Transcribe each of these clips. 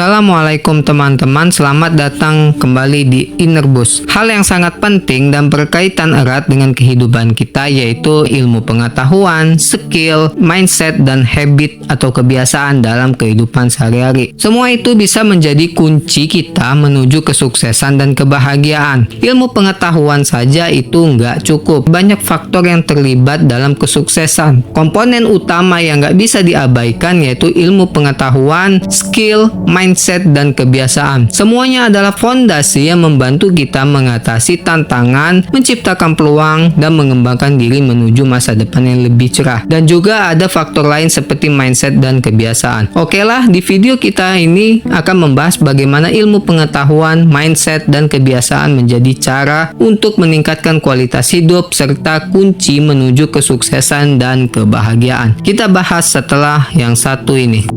Assalamualaikum teman-teman, selamat datang kembali di Inner Boost. Hal yang sangat penting dan berkaitan erat dengan kehidupan kita yaitu ilmu pengetahuan, skill, mindset, dan habit atau kebiasaan dalam kehidupan sehari-hari. Semua itu bisa menjadi kunci kita menuju kesuksesan dan kebahagiaan. Ilmu pengetahuan saja itu nggak cukup. Banyak faktor yang terlibat dalam kesuksesan. Komponen utama yang nggak bisa diabaikan yaitu ilmu pengetahuan, skill, mindset, dan kebiasaan. Semuanya adalah fondasi yang membantu kita mengatasi tantangan, menciptakan peluang, dan mengembangkan diri menuju masa depan yang lebih cerah. Dan juga ada faktor lain seperti mindset dan kebiasaan. Oke lah, di video kita ini akan membahas bagaimana ilmu pengetahuan, mindset, dan kebiasaan menjadi cara untuk meningkatkan kualitas hidup serta kunci menuju kesuksesan dan kebahagiaan. Kita bahas setelah yang satu ini.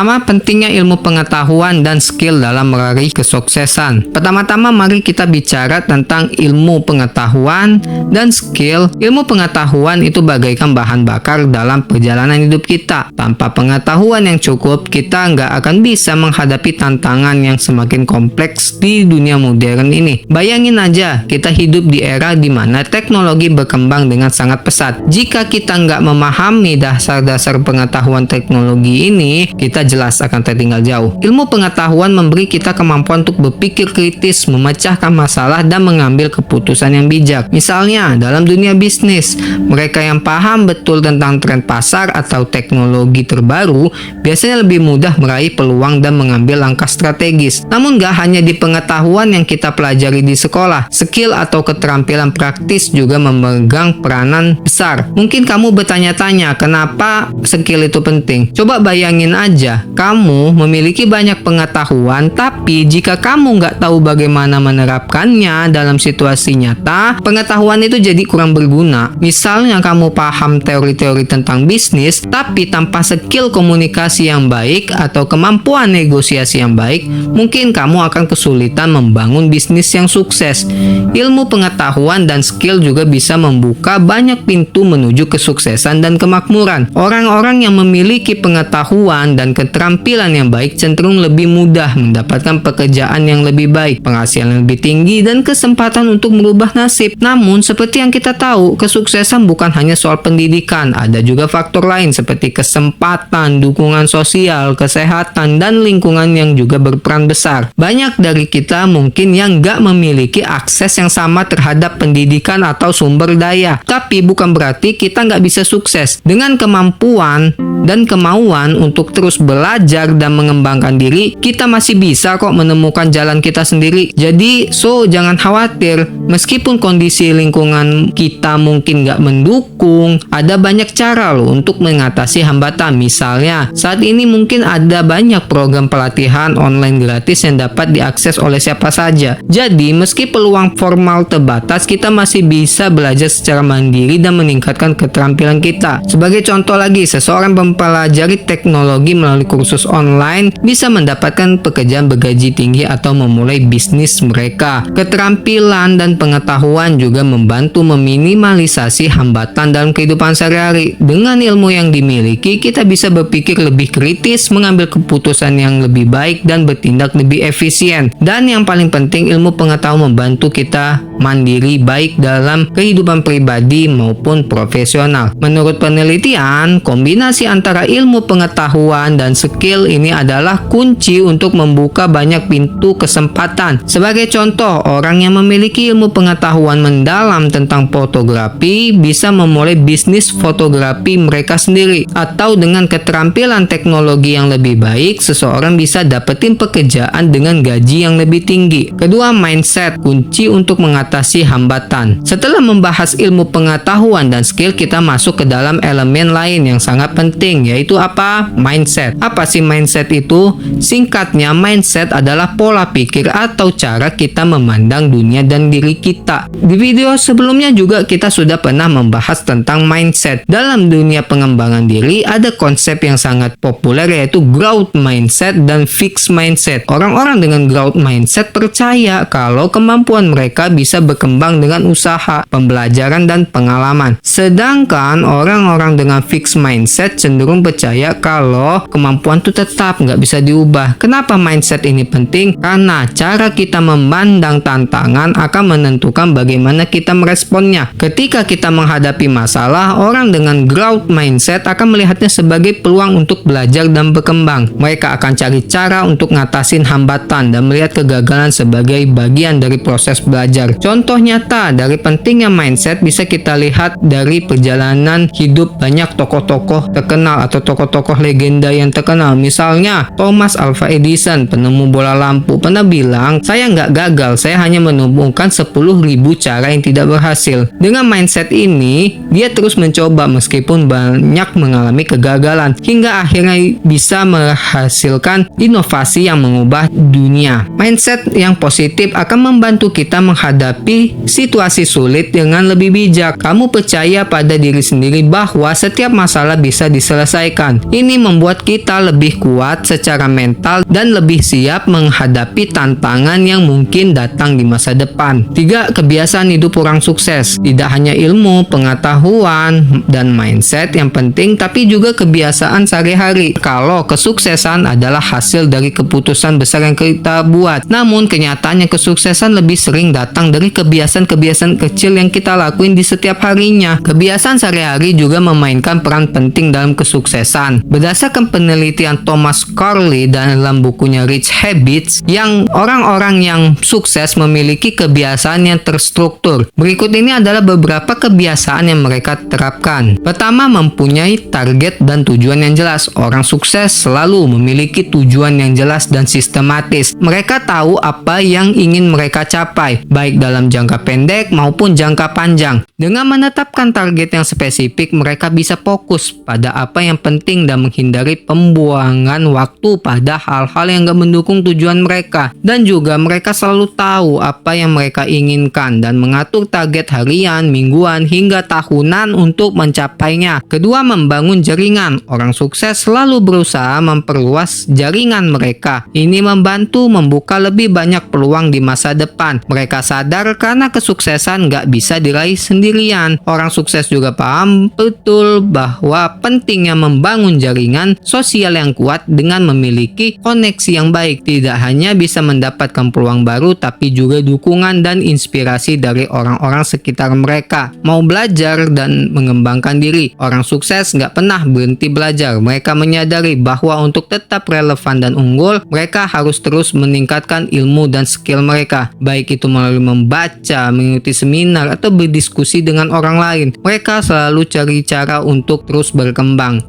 Pertama, pentingnya ilmu pengetahuan dan skill dalam meraih kesuksesan. Pertama-tama mari kita bicara tentang ilmu pengetahuan dan skill. Ilmu pengetahuan itu bagaikan bahan bakar dalam perjalanan hidup kita. Tanpa pengetahuan yang cukup, kita nggak akan bisa menghadapi tantangan yang semakin kompleks di dunia modern ini. Bayangin aja, kita hidup di era di mana teknologi berkembang dengan sangat pesat. Jika kita nggak memahami dasar-dasar pengetahuan teknologi ini, kita jelas akan tertinggal jauh. Ilmu pengetahuan memberi kita kemampuan untuk berpikir kritis, memecahkan masalah, dan mengambil keputusan yang bijak. Misalnya, dalam dunia bisnis, mereka yang paham betul tentang tren pasar atau teknologi terbaru biasanya lebih mudah meraih peluang dan mengambil langkah strategis. Namun gak hanya di pengetahuan yang kita pelajari di sekolah, skill atau keterampilan praktis juga memegang peranan besar. Mungkin kamu bertanya-tanya, kenapa skill itu penting? Coba bayangin aja, kamu memiliki banyak pengetahuan, tapi jika kamu nggak tahu bagaimana menerapkannya dalam situasi nyata, pengetahuan itu jadi kurang berguna. Misalnya kamu paham teori-teori tentang bisnis, tapi tanpa skill komunikasi yang baik atau kemampuan negosiasi yang baik, mungkin kamu akan kesulitan membangun bisnis yang sukses. Ilmu pengetahuan dan skill juga bisa membuka banyak pintu menuju kesuksesan dan kemakmuran. Orang-orang yang memiliki pengetahuan dan keterampilan yang baik cenderung lebih mudah mendapatkan pekerjaan yang lebih baik, penghasilan yang lebih tinggi, dan kesempatan untuk merubah nasib. Namun, seperti yang kita tahu, kesuksesan bukan hanya soal pendidikan. Ada juga faktor lain seperti kesempatan, dukungan sosial, kesehatan, dan lingkungan yang juga berperan besar. Banyak dari kita mungkin yang nggak memiliki akses yang sama terhadap pendidikan atau sumber daya. Tapi bukan berarti kita nggak bisa sukses. Dengan kemampuan dan kemauan untuk terus belajar dan mengembangkan diri, kita masih bisa kok menemukan jalan kita sendiri. Jadi, jangan khawatir. Meskipun kondisi lingkungan kita mungkin nggak mendukung, ada banyak cara loh untuk mengatasi hambatan. Misalnya, saat ini mungkin ada banyak program pelatihan online gratis yang dapat diakses oleh siapa saja. Jadi, meski peluang formal terbatas, kita masih bisa belajar secara mandiri dan meningkatkan keterampilan kita. Sebagai contoh lagi, seseorang mempelajari teknologi melalui kursus online bisa mendapatkan pekerjaan bergaji tinggi atau memulai bisnis mereka. Keterampilan dan pengetahuan juga membantu meminimalisasi hambatan dalam kehidupan sehari-hari. Dengan ilmu yang dimiliki, kita bisa berpikir lebih kritis, mengambil keputusan yang lebih baik, dan bertindak lebih efisien. Dan yang paling penting, ilmu pengetahuan membantu kita mandiri baik dalam kehidupan pribadi maupun profesional. Menurut penelitian, kombinasi antara ilmu pengetahuan dan skill ini adalah kunci untuk membuka banyak pintu kesempatan. Sebagai contoh, orang yang memiliki ilmu pengetahuan mendalam tentang fotografi bisa memulai bisnis fotografi mereka sendiri. Atau dengan keterampilan teknologi yang lebih baik, seseorang bisa dapetin pekerjaan dengan gaji yang lebih tinggi. Kedua, mindset, kunci untuk mengatasi hambatan. Setelah membahas ilmu pengetahuan dan skill, kita masuk ke dalam elemen lain yang sangat penting, yaitu apa? Mindset. Apa sih mindset itu? Singkatnya, mindset adalah pola pikir atau cara kita memandang dunia dan diri kita. Di video sebelumnya juga kita sudah pernah membahas tentang mindset. Dalam dunia pengembangan diri ada konsep yang sangat populer yaitu growth mindset dan fixed mindset. Orang-orang dengan growth mindset percaya kalau kemampuan mereka bisa berkembang dengan usaha, pembelajaran, dan pengalaman. Sedangkan orang-orang dengan fixed mindset cenderung percaya kalau kemampuan itu tetap nggak bisa diubah. Kenapa mindset ini penting? Karena cara kita memandang tantangan akan menentukan bagaimana kita meresponnya. Ketika kita menghadapi masalah, orang dengan growth mindset akan melihatnya sebagai peluang untuk belajar dan berkembang. Mereka akan cari cara untuk ngatasin hambatan dan melihat kegagalan sebagai bagian dari proses belajar. Contoh nyata dari pentingnya mindset bisa kita lihat dari perjalanan hidup banyak tokoh-tokoh terkenal atau tokoh-tokoh legenda yang terkenal. Misalnya Thomas Alva Edison, penemu bola lampu, pernah bilang, "Saya nggak gagal, saya hanya menemukan 10.000 cara yang tidak berhasil." Dengan mindset ini, dia terus mencoba meskipun banyak mengalami kegagalan, hingga akhirnya bisa menghasilkan inovasi yang mengubah dunia. Mindset yang positif akan membantu kita menghadapi situasi sulit dengan lebih bijak. Kamu percaya pada diri sendiri bahwa setiap masalah bisa diselesaikan. Ini membuat kita lebih kuat secara mental dan lebih siap menghadapi tantangan yang mungkin datang di masa depan. 3. Kebiasaan hidup orang sukses. Tidak hanya ilmu, pengetahuan, dan mindset yang penting, tapi juga kebiasaan sehari-hari. Kalau kesuksesan adalah hasil dari keputusan besar yang kita buat, namun kenyataannya kesuksesan lebih sering datang dari kebiasaan-kebiasaan kecil yang kita lakuin di setiap harinya. Kebiasaan sehari-hari juga memainkan peran penting dalam kesuksesan. Berdasarkan penelitian Thomas Carlyle dalam bukunya Rich Habits, yang orang-orang yang sukses memiliki kebiasaan yang terstruktur. Berikut ini adalah beberapa kebiasaan yang mereka terapkan. Pertama, mempunyai target dan tujuan yang jelas. Orang sukses selalu memiliki tujuan yang jelas dan sistematis. Mereka tahu apa yang ingin mereka capai, baik dalam jangka pendek maupun jangka panjang. Dengan menetapkan target yang spesifik, mereka bisa fokus pada apa yang penting dan menghindari pembuangan waktu pada hal-hal yang gak mendukung tujuan mereka. Dan juga mereka selalu tahu apa yang mereka inginkan dan mengatur target harian, mingguan, hingga tahunan untuk mencapainya. Kedua, membangun jaringan. Orang sukses selalu berusaha memperluas jaringan mereka. Ini membantu membuka lebih banyak peluang di masa depan. Mereka sadar karena kesuksesan gak bisa diraih sendirian. Orang sukses juga paham betul bahwa pentingnya membangun jaringan sosial yang kuat dengan memiliki koneksi yang baik. Tidak hanya bisa mendapatkan peluang baru, tapi juga dukungan dan inspirasi dari orang-orang sekitar mereka. Mau belajar dan mengembangkan diri. Orang sukses nggak pernah berhenti belajar. Mereka menyadari bahwa untuk tetap relevan dan unggul, mereka harus terus meningkatkan ilmu dan skill mereka. Baik itu melalui membaca, mengikuti seminar, atau berdiskusi dengan orang lain. Mereka selalu cari cara untuk terus berkembang.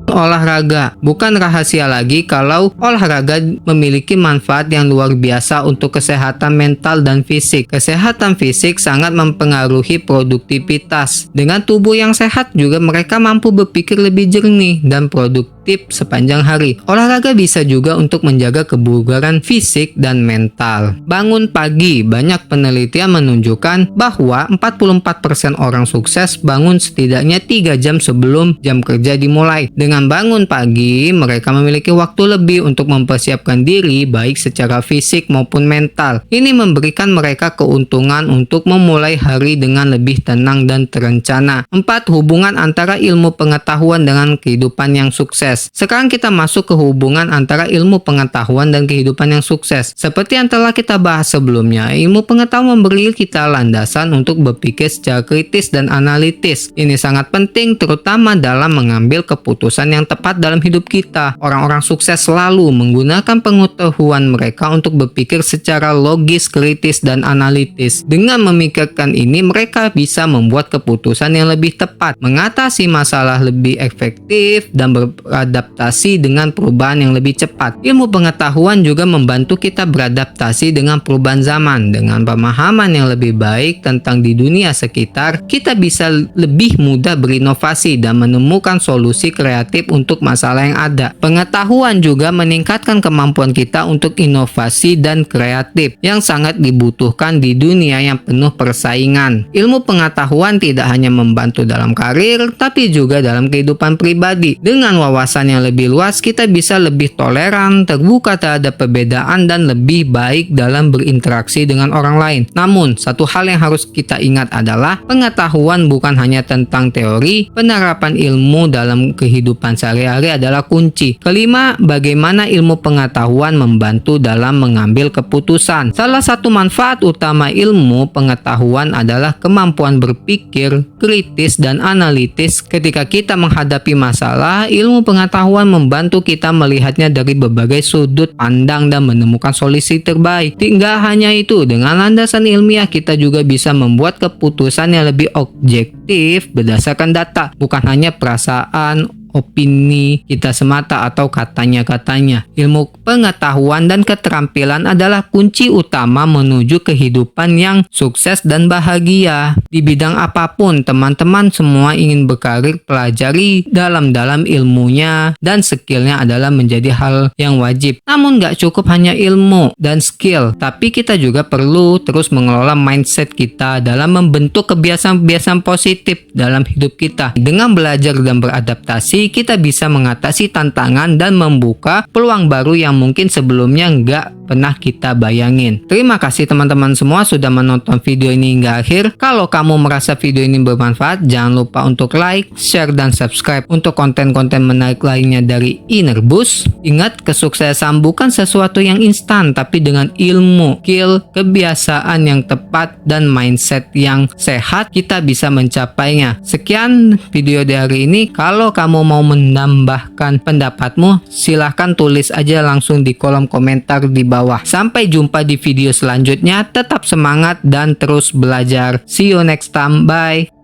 Olahraga. Bukan rahasia lagi kalau olahraga memiliki manfaat yang luar biasa untuk kesehatan mental dan fisik. Kesehatan fisik sangat mempengaruhi produktivitas. Dengan tubuh yang sehat juga mereka mampu berpikir lebih jernih dan produktif sepanjang hari. Olahraga bisa juga untuk menjaga kebugaran fisik dan mental. Bangun pagi. Banyak penelitian menunjukkan bahwa 44% orang sukses bangun setidaknya 3 jam sebelum jam kerja dimulai. Dengan bangun pagi, mereka memiliki waktu lebih untuk mempersiapkan diri baik secara fisik maupun mental. Ini memberikan mereka keuntungan untuk memulai hari dengan lebih tenang dan terencana. 4. Hubungan antara ilmu pengetahuan dengan kehidupan yang sukses. Sekarang kita masuk ke hubungan antara ilmu pengetahuan dan kehidupan yang sukses. Seperti yang telah kita bahas sebelumnya, ilmu pengetahuan memberi kita landasan untuk berpikir secara kritis dan analitis. Ini sangat penting terutama dalam mengambil keputusan yang tepat dalam hidup kita. Orang-orang sukses selalu menggunakan pengetahuan mereka untuk berpikir secara logis, kritis, dan analitis. Dengan memikirkan ini, mereka bisa membuat keputusan yang lebih tepat, mengatasi masalah lebih efektif, dan berada beradaptasi dengan perubahan yang lebih cepat. Ilmu pengetahuan juga membantu kita beradaptasi dengan perubahan zaman. Dengan pemahaman yang lebih baik tentang di dunia sekitar, kita bisa lebih mudah berinovasi dan menemukan solusi kreatif untuk masalah yang ada. Pengetahuan juga meningkatkan kemampuan kita untuk inovasi dan kreatif yang sangat dibutuhkan di dunia yang penuh persaingan. Ilmu pengetahuan tidak hanya membantu dalam karir, tapi juga dalam kehidupan pribadi. Dengan wawasan yang lebih luas, kita bisa lebih toleran, terbuka terhadap perbedaan, dan lebih baik dalam berinteraksi dengan orang lain. Namun, satu hal yang harus kita ingat adalah pengetahuan bukan hanya tentang teori. Penerapan ilmu dalam kehidupan sehari-hari adalah kunci. Kelima, bagaimana ilmu pengetahuan membantu dalam mengambil keputusan. Salah satu manfaat utama ilmu pengetahuan adalah kemampuan berpikir kritis dan analitis. Ketika kita menghadapi masalah, ilmu pengetahuan membantu kita melihatnya dari berbagai sudut pandang dan menemukan solusi terbaik. Tidak hanya itu, dengan landasan ilmiah kita juga bisa membuat keputusan yang lebih objektif berdasarkan data, bukan hanya perasaan, opini kita semata atau katanya-katanya. Ilmu pengetahuan dan keterampilan adalah kunci utama menuju kehidupan yang sukses dan bahagia. Di bidang apapun, teman-teman semua ingin berkarir, pelajari dalam-dalam ilmunya dan skillnya adalah menjadi hal yang wajib. Namun gak cukup hanya ilmu dan skill, tapi kita juga perlu terus mengelola mindset kita dalam membentuk kebiasaan-kebiasaan positif dalam hidup kita. Dengan belajar dan beradaptasi, kita bisa mengatasi tantangan dan membuka peluang baru yang mungkin sebelumnya nggak pernah kita bayangin. Terima kasih teman-teman semua sudah menonton video ini hingga akhir. Kalau kamu merasa video ini bermanfaat, jangan lupa untuk like, share, dan subscribe untuk konten-konten menarik lainnya dari Inner Boost. Ingat, kesuksesan bukan sesuatu yang instan, tapi dengan ilmu, skill, kebiasaan yang tepat, dan mindset yang sehat, kita bisa mencapainya. Sekian video di hari ini. Kalau kamu mau menambahkan pendapatmu, silahkan tulis aja langsung di kolom komentar di bawah. Sampai jumpa di video selanjutnya. Tetap semangat dan terus belajar. See you next time. Bye.